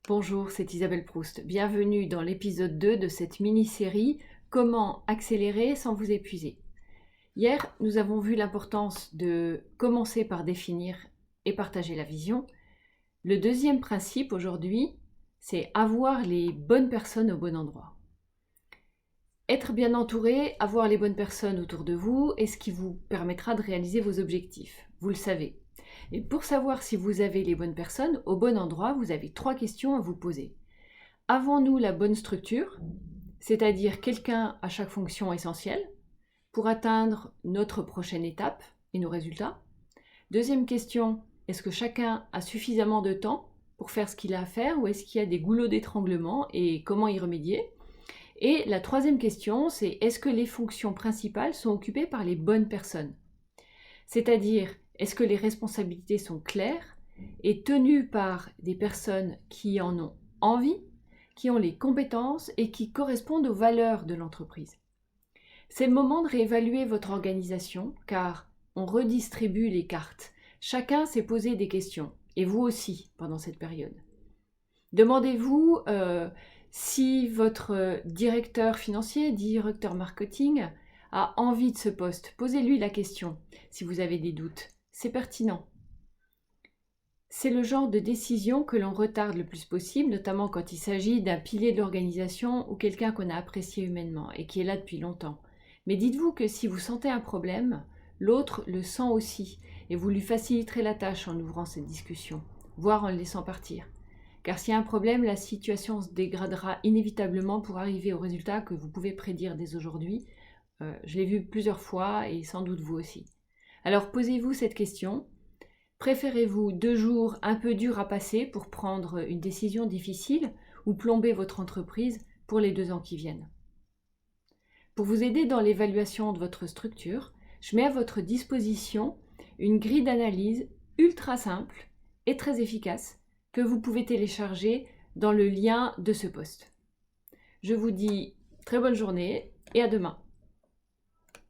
Bonjour, c'est Isabelle Proust. Bienvenue dans l'épisode 2 de cette mini-série « Comment accélérer sans vous épuiser ». Hier, nous avons vu l'importance de commencer par définir et partager la vision. Le deuxième principe aujourd'hui, c'est avoir les bonnes personnes au bon endroit. Être bien entouré, avoir les bonnes personnes autour de vous est ce qui vous permettra de réaliser vos objectifs. Vous le savez. Et pour savoir si vous avez les bonnes personnes au bon endroit, vous avez 3 questions à vous poser. Avons-nous la bonne structure, c'est-à-dire quelqu'un à chaque fonction essentielle, pour atteindre notre prochaine étape et nos résultats? Deuxième question, est-ce que chacun a suffisamment de temps pour faire ce qu'il a à faire ou est-ce qu'il y a des goulots d'étranglement et comment y remédier? Et la troisième question, c'est est-ce que les fonctions principales sont occupées par les bonnes personnes? C'est-à-dire, est-ce que les responsabilités sont claires et tenues par des personnes qui en ont envie, qui ont les compétences et qui correspondent aux valeurs de l'entreprise? C'est le moment de réévaluer votre organisation car on redistribue les cartes. Chacun s'est posé des questions et vous aussi pendant cette période. Demandez-vous si votre directeur financier, directeur marketing, a envie de ce poste. Posez-lui la question si vous avez des doutes. C'est pertinent. C'est le genre de décision que l'on retarde le plus possible, notamment quand il s'agit d'un pilier de l'organisation ou quelqu'un qu'on a apprécié humainement et qui est là depuis longtemps. Mais dites-vous que si vous sentez un problème, l'autre le sent aussi et vous lui faciliterez la tâche en ouvrant cette discussion, voire en le laissant partir. Car s'il y a un problème, la situation se dégradera inévitablement pour arriver au résultat que vous pouvez prédire dès aujourd'hui. Je l'ai vu plusieurs fois et sans doute vous aussi. Alors posez-vous cette question. Préférez-vous 2 jours un peu durs à passer pour prendre une décision difficile ou plomber votre entreprise pour les 2 ans qui viennent? Pour vous aider dans l'évaluation de votre structure, je mets à votre disposition une grille d'analyse ultra simple et très efficace que vous pouvez télécharger dans le lien de ce post. Je vous dis très bonne journée et à demain.